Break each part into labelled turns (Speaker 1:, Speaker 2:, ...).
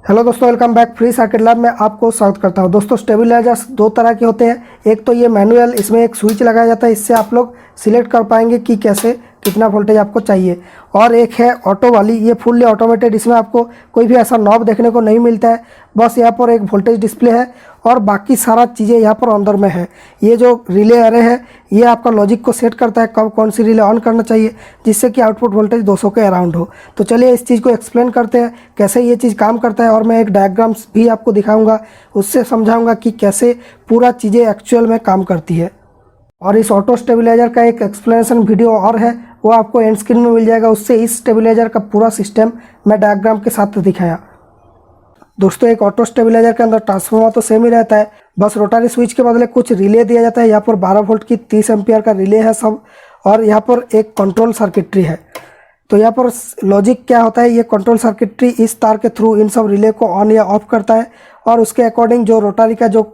Speaker 1: Hello दोस्तों, welcome back. Free circuit lab में आपको स्वागत करता हूं। दोस्तों, स्टेबलाइजर्स दो तरह के होते हैं। एक तो ये मैनुअल, इसमें एक स्विच लगाया जाता है, इससे आप लोग सिलेक्ट कर पाएंगे कि कैसे कितना वोल्टेज आपको चाहिए। और एक है ऑटो वाली, ये फुल्ली ऑटोमेटेड, इसमें आपको कोई भी ऐसा नॉब देखने को नहीं मिलता है। बस यहाँ पर एक वोल्टेज डिस्प्ले है और बाकी सारा चीज़ें यहाँ पर अंदर में है। ये जो रिले अरे है, ये आपका लॉजिक को सेट करता है कब कौन सी रिले ऑन करना चाहिए, जिससे कि आउटपुट वोल्टेज 200 के अराउंड हो। तो चलिए इस चीज़ को एक्सप्लेन करते हैं कैसे ये चीज़ काम करता है, और मैं एक डायग्राम्स भी आपको दिखाऊंगा, उससे समझाऊंगा कि कैसे पूरा चीज़ें एक्चुअल में काम करती है। और इस ऑटो स्टेबलाइजर का एक एक्सप्लेनेशन वीडियो और है, वो आपको एंड स्क्रीन में मिल जाएगा। उससे इस स्टेबलाइजर का पूरा सिस्टम मैं डायग्राम के साथ दिखाया। दोस्तों, एक ऑटो स्टेबलाइजर के अंदर ट्रांसफार्मर तो सेम ही रहता है, बस रोटरी स्विच के बदले कुछ रिले दिया जाता है। यहाँ पर 12 वोल्ट की 30 एम्पियर का रिले है सब, और यहाँ पर एक कंट्रोल सर्किट्री है। तो यहाँ पर लॉजिक क्या होता है, ये कंट्रोल सर्किट्री इस तार के थ्रू इन सब रिले को ऑन या ऑफ करता है, और उसके अकॉर्डिंग जो रोटरी का जो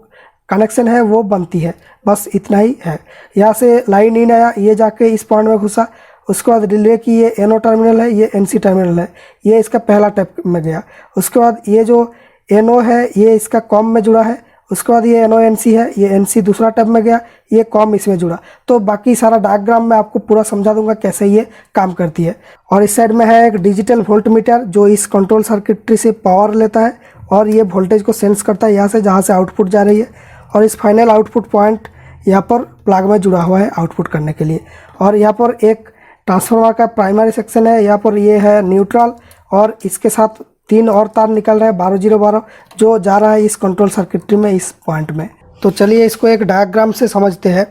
Speaker 1: कनेक्शन है वो बनती है। बस इतना ही है। यहाँ से लाइन इन आया, ये जाके इस पॉइंट में घुसा, उसके बाद रिले की ये एनओ टर्मिनल है, ये एनसी टर्मिनल है, ये इसका पहला टैप में गया। उसके बाद ये जो एनओ है ये इसका कॉम में जुड़ा है। उसके बाद ये एनओ एनसी है, ये एनसी दूसरा टैप में गया, ये कॉम इसमें जुड़ा। तो बाकी सारा डायग्राम मैं आपको पूरा समझा दूंगा कैसे ये काम करती है। और इस साइड में है एक डिजिटल वोल्ट मीटर, जो इस कंट्रोल सर्किट्री से पावर लेता है और ये वोल्टेज को सेंस करता है यहाँ से, जहाँ से आउटपुट जा रही है। और इस फाइनल आउटपुट पॉइंट यहाँ पर प्लग में जुड़ा हुआ है आउटपुट करने के लिए। और यहाँ पर एक ट्रांसफार्मर का प्राइमरी सेक्शन है, यहाँ पर ये है न्यूट्रल, और इसके साथ 3 और तार निकल रहा है 12012, जो जा रहा है इस कंट्रोल सर्किट्री में इस पॉइंट में। तो चलिए इसको एक डायग्राम से समझते हैं।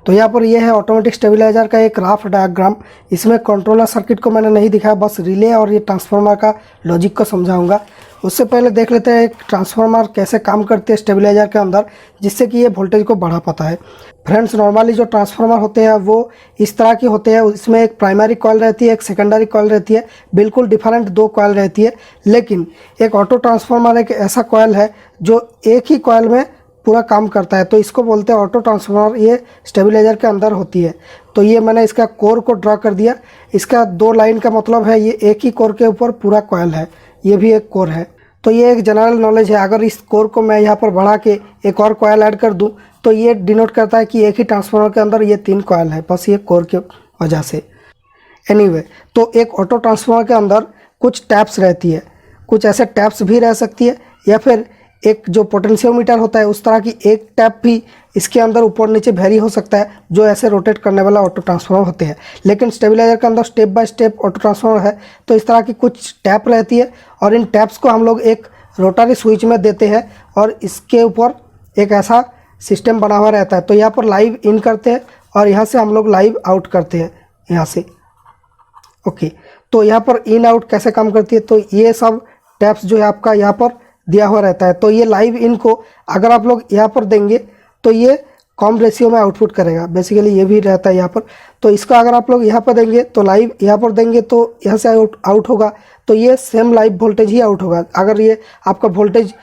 Speaker 1: तो यहाँ पर ये है ऑटोमेटिक स्टेबलाइजर का एक रफ डायग्राम। इसमें कंट्रोलर सर्किट को मैंने नहीं दिखाया, बस रिले और ये ट्रांसफार्मर का लॉजिक को समझाऊंगा। उससे पहले देख लेते हैं एक ट्रांसफार्मर कैसे काम करते हैं स्टेबलाइजर के अंदर, जिससे कि ये वोल्टेज को बढ़ा पाता है। फ्रेंड्स, नॉर्मली जो ट्रांसफार्मर होते हैं वो इस तरह के होते हैं। इसमें एक प्राइमरी कॉइल रहती है, एक सेकेंडरी कॉइल रहती है, बिल्कुल डिफरेंट 2 कॉइल रहती है। लेकिन एक ऑटो ट्रांसफार्मर एक ऐसा कॉइल है जो एक ही कॉइल में पूरा काम करता है, तो इसको बोलते हैं ऑटो ट्रांसफार्मर। ये स्टेबलाइजर के अंदर होती है। तो ये मैंने इसका कोर को ड्रॉ कर दिया। इसका 2 लाइन का मतलब है ये एक ही कोर के ऊपर पूरा कॉइल है, ये भी एक कोर है। तो ये एक जनरल नॉलेज है। अगर इस कोर को मैं यहाँ पर बढ़ा के एक और कॉइल ऐड कर दूँ तो ये डिनोट करता है कि एक ही ट्रांसफार्मर के अंदर ये 3 कॉइल है, बस ये कोर के वजह से। एनीवे, तो एक ऑटो ट्रांसफार्मर के अंदर कुछ टैप्स रहती है, कुछ ऐसे टैप्स भी रह सकती है, या फिर एक जो पोटेंशियोमीटर होता है उस तरह की एक टैप भी इसके अंदर ऊपर नीचे वेरी हो सकता है, जो ऐसे रोटेट करने वाला ऑटो ट्रांसफार्मर होते हैं। लेकिन स्टेबलाइजर के अंदर step by step auto transformer है, तो इस तरह की कुछ टैप रहती है, और इन टैप्स को हम लोग एक रोटरी स्विच में देते हैं, और इसके ऊपर एक ऐसा सिस्टम बना हुआ रहता है। तो यहाँ पर लाइव इन करते हैं और यहाँ से हम लोग लाइव आउट करते हैं यहाँ से। ओके, तो यहाँ पर इन आउट कैसे काम करती है, तो ये सब टैप्स जो है आपका यहाँ पर दिया हुआ रहता है। तो ये लाइव इन को अगर आप लोग यहाँ पर देंगे तो ये कम रेशियो में आउटपुट करेगा, बेसिकली ये भी रहता है यहाँ पर। तो इसको अगर आप लोग यहाँ पर देंगे तो लाइव यहाँ पर देंगे तो यहाँ से आउट होगा, तो ये सेम लाइव वोल्टेज ही आउट होगा। अगर ये आपका वोल्टेज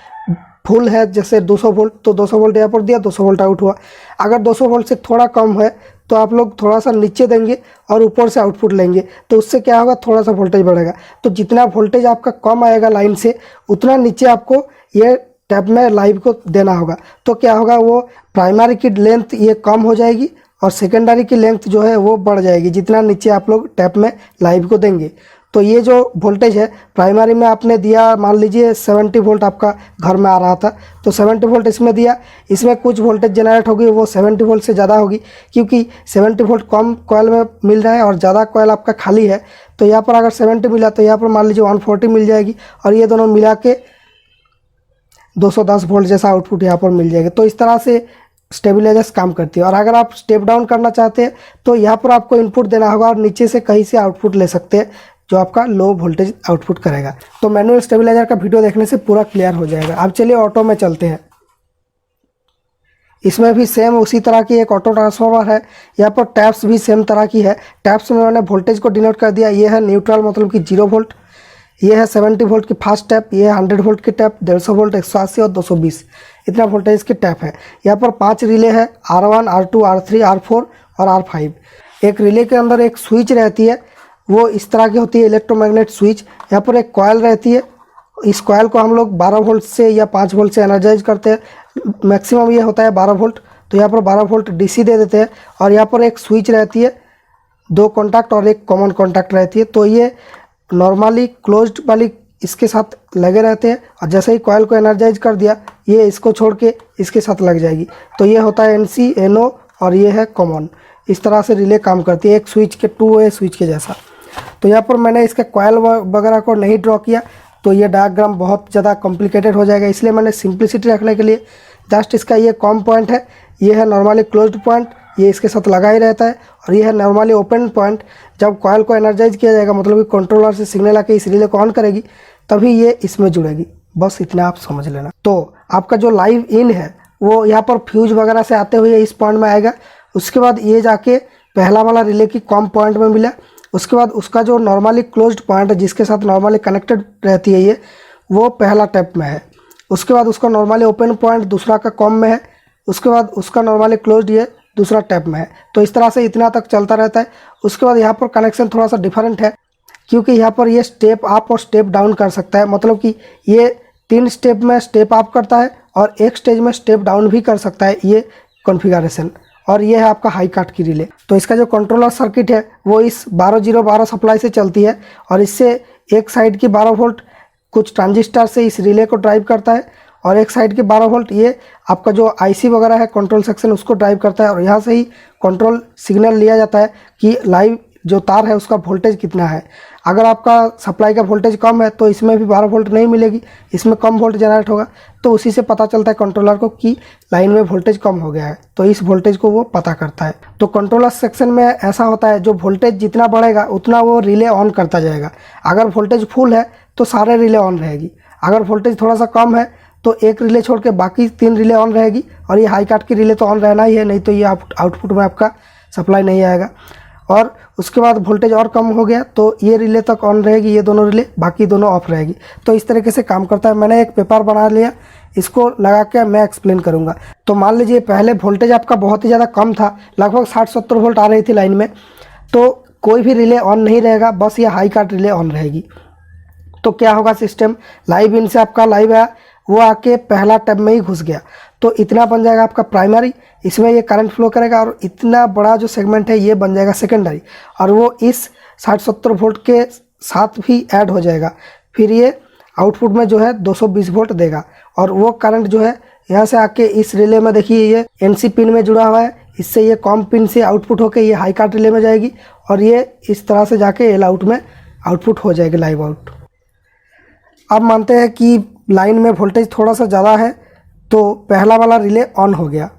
Speaker 1: फुल है, जैसे 200 वोल्ट, तो 200 वोल्ट यहाँ पर दिया, 200 वोल्ट आउट हुआ। अगर 200 वोल्ट से थोड़ा कम है तो आप लोग थोड़ा सा नीचे देंगे और ऊपर से आउटपुट लेंगे, तो उससे क्या होगा, थोड़ा सा वोल्टेज बढ़ेगा। तो जितना वोल्टेज आपका कम आएगा लाइन से, उतना नीचे आपको ये टैप में लाइव को देना होगा। तो क्या होगा, वो प्राइमरी की लेंथ ये कम हो जाएगी और सेकेंडरी की लेंथ जो है वो बढ़ जाएगी, जितना नीचे आप लोग टैप में लाइव को देंगे। तो ये जो वोल्टेज है प्राइमरी में आपने दिया, मान लीजिए 70 वोल्ट आपका घर में आ रहा था, तो 70 वोल्ट इसमें दिया, इसमें कुछ वोल्टेज जनरेट होगी, वो 70 वोल्ट से ज़्यादा होगी, क्योंकि 70 वोल्ट कम कॉइल में मिल रहा है और ज़्यादा कॉइल आपका खाली है। तो यहाँ पर अगर 70 मिला तो यहाँ पर मान लीजिए 140 मिल जाएगी, और ये दोनों मिला के 210 वोल्ट जैसा आउटपुट यहाँ पर मिल जाएगा। तो इस तरह से स्टेबलाइजर्स काम करती है। और अगर आप स्टेप डाउन करना चाहते हैं तो यहाँ पर आपको इनपुट देना होगा, और नीचे से कहीं से आउटपुट ले सकते हैं जो आपका लो वोल्टेज आउटपुट करेगा। तो मैनुअल स्टेबलाइजर का वीडियो देखने से पूरा क्लियर हो जाएगा। अब चलिए ऑटो में चलते हैं। इसमें भी सेम उसी तरह की एक ऑटो ट्रांसफार्मर है। यहाँ पर टैप्स भी सेम तरह की है। टैप्स में मैंने वोल्टेज को डिनोट कर दिया। ये है न्यूट्रल, मतलब कि 0 वोल्ट। ये है 70 वोल्ट की फास्ट टैप, ये है 100 वोल्ट की टैप, 150 वोल्ट, 180 और 220, इतना वोल्टेज की टैप है। यहाँ पर 5 रिले है, R1, R2, R3, R4 और R5। एक रिले के अंदर एक स्विच रहती है, वो इस तरह की होती है, इलेक्ट्रोमैग्नेट स्विच। यहाँ पर एक कॉयल रहती है इस कॉयल को हम लोग 12 वोल्ट से या 5 वोल्ट से एनर्जाइज करते हैं, मैक्सिमम ये होता है 12 वोल्ट। तो यहाँ पर 12 वोल्ट डीसी दे देते हैं और यहाँ पर एक स्विच रहती है, 2 कॉन्टैक्ट और एक कॉमन कॉन्टैक्ट रहती है। तो ये नॉर्मली क्लोज्ड वाली इसके साथ लगे रहते हैं और जैसे ही कॉयल को एनर्जाइज कर दिया ये इसको छोड़ के इसके साथ लग जाएगी। तो ये होता है NC NO और ये है कॉमन। इस तरह से रिले काम करती है, एक स्विच के 2 वे स्विच के जैसा। तो यहाँ पर मैंने इसका कॉयल वगैरह को नहीं ड्रॉ किया, तो ये डायग्राम बहुत ज़्यादा कॉम्प्लिकेटेड हो जाएगा, इसलिए मैंने सिंप्लिसिटी रखने के लिए जस्ट इसका ये कॉम पॉइंट है, ये है नॉर्मली क्लोज्ड पॉइंट, ये इसके साथ लगा ही रहता है, और ये है नॉर्मली ओपन पॉइंट। जब कॉयल को एनर्जाइज किया जाएगा, मतलब कि कंट्रोलर से सिग्नल आके इस रिले को ऑन करेगी, तभी ये इसमें जुड़ेगी। बस इतना आप समझ लेना। तो आपका जो लाइव इन है वो यहाँ पर फ्यूज वगैरह से आते हुए इस पॉइंट में आएगा, उसके बाद ये जाके पहला वाला रिले की कॉम पॉइंट में मिला, उसके बाद उसका जो नॉर्मली क्लोज्ड पॉइंट है जिसके साथ नॉर्मली कनेक्टेड रहती है ये, वो पहला टैप में है। उसके बाद उसका नॉर्मली ओपन पॉइंट दूसरा का कॉम में है, उसके बाद उसका नॉर्मली क्लोज्ड ये दूसरा टैप में है। तो इस तरह से इतना तक चलता रहता है। उसके बाद यहाँ पर कनेक्शन थोड़ा सा डिफरेंट है, क्योंकि यहाँ पर ये स्टेप अप और स्टेप डाउन कर सकता है, मतलब कि ये 3 स्टेप में स्टेप अप करता है और एक स्टेज में स्टेप डाउन भी कर सकता है, ये कॉन्फ़िगरेशन। और ये है आपका हाई काट की रिले। तो इसका जो कंट्रोलर सर्किट है वो इस 12012 सप्लाई से चलती है, और इससे एक साइड की 12 वोल्ट कुछ ट्रांजिस्टर से इस रिले को ड्राइव करता है, और एक साइड के 12 वोल्ट ये आपका जो IC वगैरह है कंट्रोल सेक्शन उसको ड्राइव करता है, और यहाँ से ही कंट्रोल सिग्नल लिया जाता है कि लाइव जो तार है उसका वोल्टेज कितना है। अगर आपका सप्लाई का वोल्टेज कम है तो इसमें भी 12 वोल्ट नहीं मिलेगी, इसमें कम वोल्ट जनरेट होगा, तो उसी से पता चलता है कंट्रोलर को कि लाइन में वोल्टेज कम हो गया है, तो इस वोल्टेज को वो पता करता है। तो कंट्रोलर सेक्शन में ऐसा होता है, जो वोल्टेज जितना बढ़ेगा उतना वो रिले ऑन करता जाएगा। अगर वोल्टेज फुल है तो सारे रिले ऑन रहेगी, अगर वोल्टेज थोड़ा सा कम है तो एक रिले छोड़ के बाकी 3 रिले ऑन रहेगी, और ये हाई काट की रिले तो ऑन रहना ही है, नहीं तो ये आउटपुट में आपका सप्लाई नहीं आएगा। और उसके बाद वोल्टेज और कम हो गया तो ये रिले तक ऑन रहेगी, ये दोनों रिले, बाकी दोनों ऑफ रहेगी। तो इस तरीके से काम करता है। मैंने एक पेपर बना लिया, इसको लगा के मैं एक्सप्लेन करूँगा। तो मान लीजिए पहले वोल्टेज आपका बहुत ही ज़्यादा कम था, लगभग 60-70 वोल्ट आ रही थी लाइन में, तो कोई भी रिले ऑन नहीं रहेगा, बस ये हाई काट रिले ऑन रहेगी। तो क्या होगा सिस्टम, लाइव इन से आपका लाइव आया, वो आके पहला टैब में ही घुस गया, तो इतना बन जाएगा आपका प्राइमरी, इसमें ये करंट फ्लो करेगा, और इतना बड़ा जो सेगमेंट है ये बन जाएगा सेकेंडरी, और वो इस 60-70 वोल्ट के साथ भी ऐड हो जाएगा। फिर ये आउटपुट में जो है 220 वोल्ट देगा, और वो करंट जो है यहाँ से आके इस रिले में, देखिए ये NC पिन में जुड़ा हुआ है, इससे ये कॉम पिन से आउटपुट होकर ये हाई काट रिले में जाएगी, और ये इस तरह से जाके एल आउट में आउटपुट हो जाएगी, लाइव आउट। अब मानते हैं कि लाइन में वोल्टेज थोड़ा सा ज़्यादा है, तो पहला वाला रिले ऑन हो गया।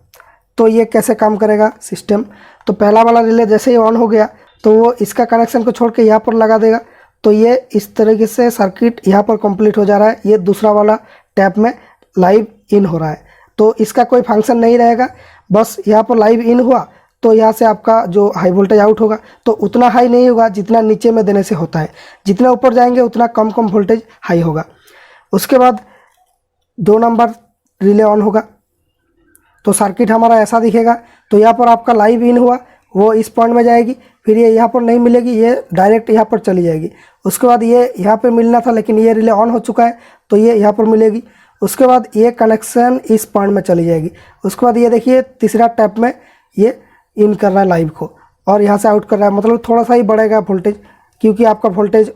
Speaker 1: तो ये कैसे काम करेगा सिस्टम, तो पहला वाला रिले जैसे ही ऑन हो गया तो वो इसका कनेक्शन को छोड़ के यहाँ पर लगा देगा, तो ये इस तरीके से सर्किट यहाँ पर कंप्लीट हो जा रहा है। ये दूसरा वाला टैप में लाइव इन हो रहा है, तो इसका कोई फंक्शन नहीं रहेगा, बस यहाँ पर लाइव इन हुआ तो यहाँ से आपका जो हाई वोल्टेज आउट होगा तो उतना हाई नहीं होगा जितना नीचे में देने से होता है, जितना ऊपर जाएंगे उतना कम वोल्टेज हाई होगा। उसके बाद 2 नंबर रिले ऑन होगा, तो सर्किट हमारा ऐसा दिखेगा। तो यहाँ पर आपका लाइव इन हुआ, वो इस पॉइंट में जाएगी, फिर ये यहाँ पर नहीं मिलेगी, ये डायरेक्ट यहाँ पर चली जाएगी। उसके बाद ये यहाँ पे मिलना था लेकिन ये रिले ऑन हो चुका है तो ये यहाँ पर मिलेगी। उसके बाद ये कनेक्शन इस पॉइंट में चली जाएगी। उसके बाद ये देखिए तीसरा टैप में ये इन कर रहा है लाइव को, और यहाँ से आउट कर रहा है, मतलब थोड़ा सा ही बढ़ेगा वोल्टेज, क्योंकि आपका वोल्टेज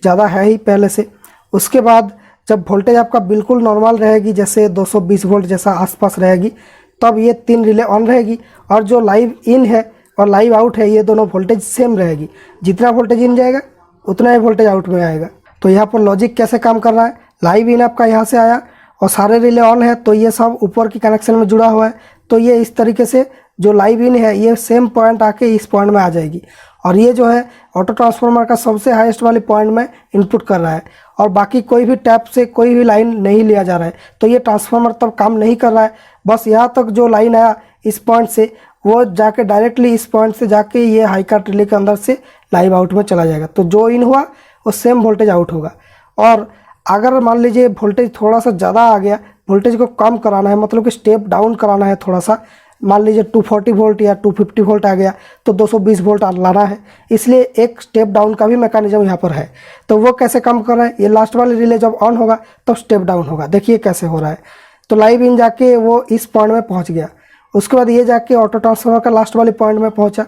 Speaker 1: ज़्यादा है ही पहले से। उसके बाद जब वोल्टेज आपका बिल्कुल नॉर्मल रहेगी, जैसे 220 वोल्ट जैसा आसपास रहेगी, तब ये 3 रिले ऑन रहेगी, और जो लाइव इन है और लाइव आउट है ये दोनों वोल्टेज सेम रहेगी, जितना वोल्टेज इन जाएगा उतना ही वोल्टेज आउट में आएगा। तो यहाँ पर लॉजिक कैसे काम कर रहा है, लाइव इन आपका यहाँ से आया और सारे रिले ऑन है, तो ये सब ऊपर की कनेक्शन में जुड़ा हुआ है, तो ये इस तरीके से जो लाइव इन है ये सेम पॉइंट आके इस पॉइंट में आ जाएगी, और ये जो है ऑटो ट्रांसफार्मर का सबसे हाईएस्ट वाले पॉइंट में इनपुट कर रहा है, और बाकी कोई भी टैप से कोई भी लाइन नहीं लिया जा रहा है, तो ये ट्रांसफार्मर तब काम नहीं कर रहा है। बस यहाँ तक जो लाइन आया इस पॉइंट से, वो जाके डायरेक्टली इस पॉइंट से जाके ये हाई काट रिले के अंदर से लाइव आउट में चला जाएगा। तो जो इन हुआ वो सेम वोल्टेज आउट होगा। और अगर मान लीजिए वोल्टेज थोड़ा सा ज़्यादा आ गया, वोल्टेज को कम कराना है, मतलब कि स्टेप डाउन कराना है थोड़ा सा, मान लीजिए 240 वोल्ट या 250 वोल्ट आ गया तो 220 वोल्ट लाना है, इसलिए एक स्टेप डाउन का भी मैकेनिज्म यहाँ पर है। तो वो कैसे काम कर रहा है, ये लास्ट वाले रिले जब ऑन होगा तब स्टेप डाउन होगा। देखिए कैसे हो रहा है। तो लाइव इन जाके वो इस पॉइंट में पहुँच गया, उसके बाद ये जाके ऑटो ट्रांसफार्मर का लास्ट वाले पॉइंट में पहुँचा,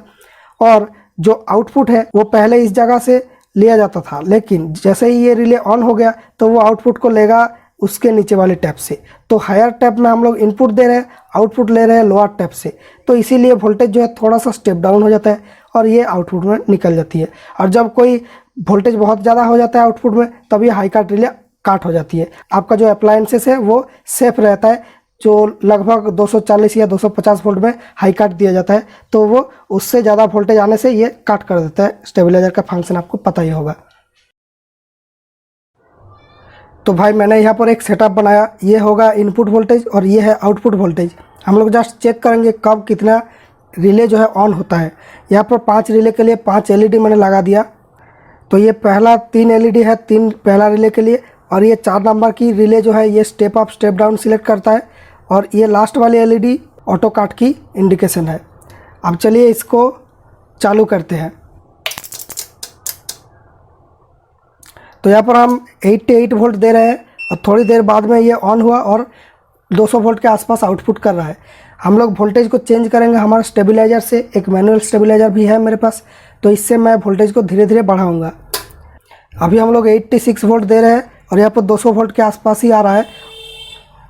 Speaker 1: और जो आउटपुट है वो पहले इस जगह से लिया जाता था, लेकिन जैसे ही ये रिले ऑन हो गया तो वो आउटपुट को लेगा उसके नीचे वाले टैप से। तो हायर टैप में हम लोग इनपुट दे रहे हैं, आउटपुट ले रहे हैं लोअर टैप से, तो इसीलिए वोल्टेज जो है थोड़ा सा स्टेप डाउन हो जाता है और ये आउटपुट में निकल जाती है। और जब कोई वोल्टेज बहुत ज़्यादा हो जाता है आउटपुट में, तब ये हाई कट रिले काट हो जाती है। आपका जो अप्लायंसेस है वो सेफ रहता है, जो लगभग 240 या 250 वोल्ट में हाई कट दिया जाता है, तो वो उससे ज़्यादा वोल्टेज आने से ये काट कर देता है। स्टेबलाइजर का फंक्शन आपको पता ही होगा। तो भाई मैंने यहाँ पर एक सेटअप बनाया, ये होगा इनपुट वोल्टेज और ये है आउटपुट वोल्टेज। हम लोग जस्ट चेक करेंगे कब कितना रिले जो है ऑन होता है। यहाँ पर 5 रिले के लिए 5 एलईडी मैंने लगा दिया। तो ये पहला 3 एलईडी है, 3 पहला रिले के लिए, और ये 4 नंबर की रिले जो है ये step up step down select करता है, और ये लास्ट वाली एलईडी ऑटो काट की इंडिकेशन है। अब चलिए इसको चालू करते हैं। तो यहाँ पर हम 88 वोल्ट दे रहे हैं और थोड़ी देर बाद में ये ऑन हुआ और 200 वोल्ट के आसपास आउटपुट कर रहा है। हम लोग वोल्टेज को चेंज करेंगे हमारे स्टेबलाइजर से, एक मैनुअल स्टेबलाइजर भी है मेरे पास, तो इससे मैं वोल्टेज को धीरे धीरे बढ़ाऊंगा। अभी हम लोग 86 वोल्ट दे रहे हैं और यहाँ पर 200 वोल्ट के आसपास ही आ रहा है,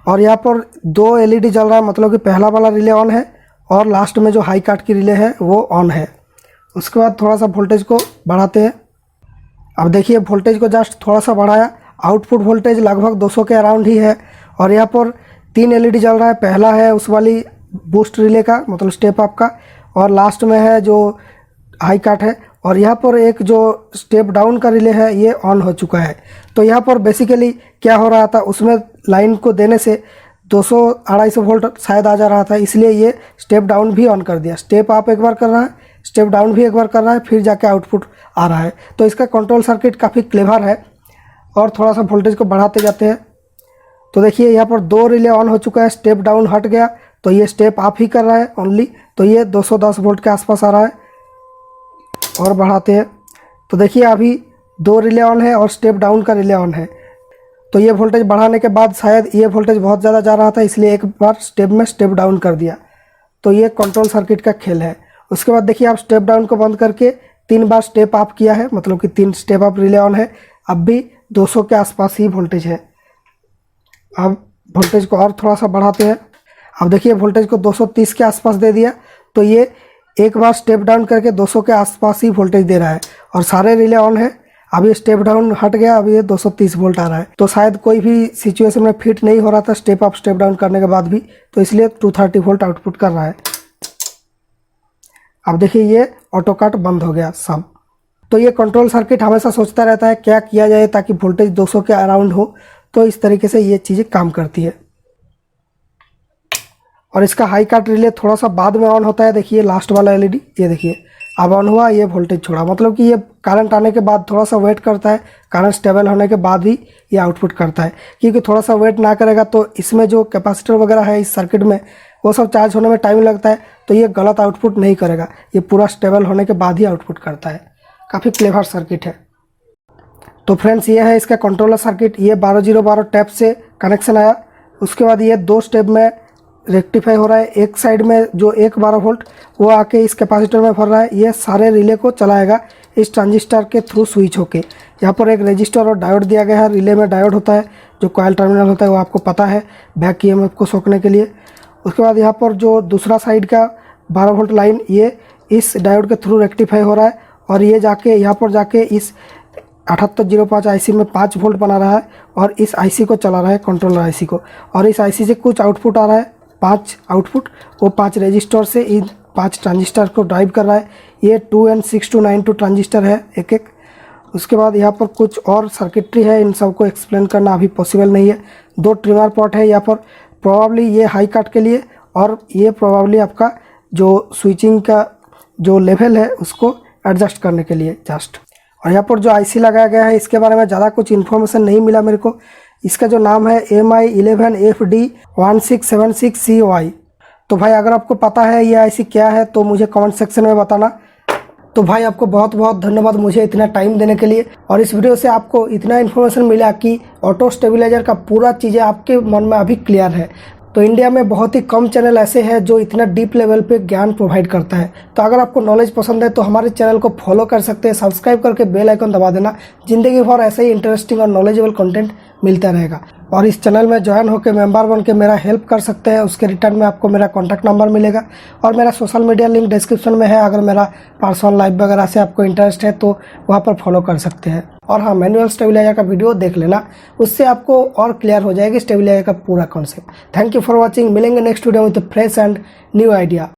Speaker 1: और यहाँ पर 2 एलईडी जल रहा है, मतलब कि पहला वाला रिले ऑन है और लास्ट में जो हाई कट की रिले है वो ऑन है। उसके बाद थोड़ा सा वोल्टेज को बढ़ाते हैं। अब देखिए वोल्टेज को जस्ट थोड़ा सा बढ़ाया, आउटपुट वोल्टेज लगभग 200 के अराउंड ही है, और यहाँ पर 3 एलईडी जल रहा है। पहला है उस वाली बूस्ट रिले का, मतलब स्टेप अप का, और लास्ट में है जो हाई कट है, और यहाँ पर एक जो स्टेप डाउन का रिले है ये ऑन हो चुका है। तो यहाँ पर बेसिकली क्या हो रहा था, उसमें लाइन को देने से 200-250 वोल्ट शायद आ जा रहा था, इसलिए ये स्टेप डाउन भी ऑन कर दिया। स्टेप अप एक बार कर रहा है, स्टेप डाउन भी एक बार कर रहा है, फिर जाके आउटपुट आ रहा है। तो इसका कंट्रोल सर्किट काफ़ी क्लेवर है। और थोड़ा सा वोल्टेज को बढ़ाते जाते हैं। तो देखिए यहाँ पर 2 रिले ऑन हो चुका है, स्टेप डाउन हट गया तो ये स्टेप अप ही कर रहा है ओनली, तो ये 210 वोल्ट के आसपास आ रहा है। और बढ़ाते हैं तो देखिए अभी 2 रिले ऑन है और स्टेप डाउन का रिले ऑन है। तो ये वोल्टेज बढ़ाने के बाद शायद ये वोल्टेज बहुत ज़्यादा जा रहा था, इसलिए एक बार स्टेप में स्टेप डाउन कर दिया। तो ये कंट्रोल सर्किट का खेल है। उसके बाद देखिए आप स्टेप डाउन को बंद करके 3 बार स्टेप अप किया है, मतलब कि 3 स्टेप अप रिले ऑन है। अब भी 200 के आसपास ही वोल्टेज है। अब वोल्टेज को और थोड़ा सा बढ़ाते हैं। अब देखिए वोल्टेज को 230 के आसपास दे दिया, तो ये एक बार स्टेप डाउन करके 200 के आसपास ही वोल्टेज दे रहा है, और सारे रिले ऑन है। अब ये स्टेप डाउन हट गया, अब ये 230 वोल्ट आ रहा है। तो शायद कोई भी सिचुएशन में फिट नहीं हो रहा था स्टेप अप स्टेप डाउन करने के बाद भी, तो इसलिए 230 वोल्ट आउटपुट कर रहा है। अब देखिए ये ऑटो कट बंद हो गया सब। तो ये कंट्रोल सर्किट हमेशा सोचता रहता है क्या किया जाए ताकि वोल्टेज 200 के अराउंड हो, तो इस तरीके से ये चीज़ें काम करती है। और इसका हाई कट रिले थोड़ा सा बाद में ऑन होता है। देखिए लास्ट वाला एलईडी, ये देखिए अब ऑन हुआ, ये वोल्टेज छोड़ा, मतलब कि ये करंट आने के बाद थोड़ा सा वेट करता है, करंट स्टेबल होने के बाद ही ये आउटपुट करता है। क्योंकि थोड़ा सा वेट ना करेगा तो इसमें जो कैपेसिटर वगैरह है इस सर्किट में, वो सब चार्ज होने में टाइम लगता है, तो ये गलत आउटपुट नहीं करेगा। ये पूरा स्टेबल होने के बाद ही आउटपुट करता है। काफ़ी क्लेवर सर्किट है। तो फ्रेंड्स ये है इसका कंट्रोलर सर्किट। ये 12012 टैप से कनेक्शन आया। उसके बाद ये 2 स्टेप में रेक्टिफाई हो रहा है। एक साइड में जो 12 वोल्ट वो आके इस कैपेसिटर में भर रहा है। ये सारे रिले को चलाएगा इस ट्रांजिस्टर के थ्रू स्विच होके। यहाँ पर एक रजिस्टर और डायोड दिया गया है। रिले में डायोड होता है, जो कॉइल टर्मिनल होता है वो आपको पता है, बैक ईएमएफ को सोखने के लिए। उसके बाद यहाँ पर जो दूसरा साइड का 12 वोल्ट लाइन, ये इस डायोड के थ्रू रेक्टिफाई हो रहा है, और ये जाके यहाँ पर जाके इस 7805 आईसी में 5 वोल्ट बना रहा है, और इस आईसी को चला रहा है, कंट्रोलर आईसी को। और इस आईसी से कुछ आउटपुट आ रहा है, 5 आउटपुट, वो 5 रजिस्टर से इन 5 ट्रांजिस्टर को ड्राइव कर रहा है। ये 2N6292 ट्रांजिस्टर है एक एक। उसके बाद यहाँ पर कुछ और सर्किटरी है, इन सबको एक्सप्लेन करना अभी पॉसिबल नहीं है। 2 ट्रिमर पॉट है यहाँ पर, प्रोबेबली ये हाई कट के लिए, और ये प्रोबेबली आपका जो स्विचिंग का जो लेवल है उसको एडजस्ट करने के लिए जस्ट। और यहाँ पर जो आईसी लगाया गया है इसके बारे में ज़्यादा कुछ इन्फॉर्मेशन नहीं मिला मेरे को। इसका जो नाम है MI11FD1676CY। तो तो भाई अगर आपको पता है ये IC क्या है तो मुझे कमेंट सेक्शन में बताना। तो भाई आपको बहुत बहुत धन्यवाद मुझे इतना टाइम देने के लिए, और इस वीडियो से आपको इतना इन्फॉर्मेशन मिला कि ऑटो स्टेबलाइजर का पूरा चीज़ें आपके मन में अभी क्लियर है। तो इंडिया में बहुत ही कम चैनल ऐसे हैं जो इतना डीप लेवल पे ज्ञान प्रोवाइड करता है। तो अगर आपको नॉलेज पसंद है तो हमारे चैनल को फॉलो कर सकते हैं, सब्सक्राइब करके बेल आइकन दबा देना। ज़िंदगी भर ऐसे ही इंटरेस्टिंग और नॉलेजेबल कंटेंट मिलता रहेगा। और इस चैनल में ज्वाइन होकर मेंबर बन के मेरा हेल्प कर सकते हैं, उसके रिटर्न में आपको मेरा कॉन्टैक्ट नंबर मिलेगा और मेरा सोशल मीडिया लिंक डिस्क्रिप्शन में है। अगर मेरा पर्सनल लाइफ वगैरह से आपको इंटरेस्ट है तो वहाँ पर फॉलो कर सकते हैं। और हाँ, मैनुअल स्टेबलाइजर का वीडियो देख लेना, उससे आपको और क्लियर हो जाएगी स्टेबलाइजर का पूरा concept. Thank you for watching. मिलेंगे next video with fresh and new idea.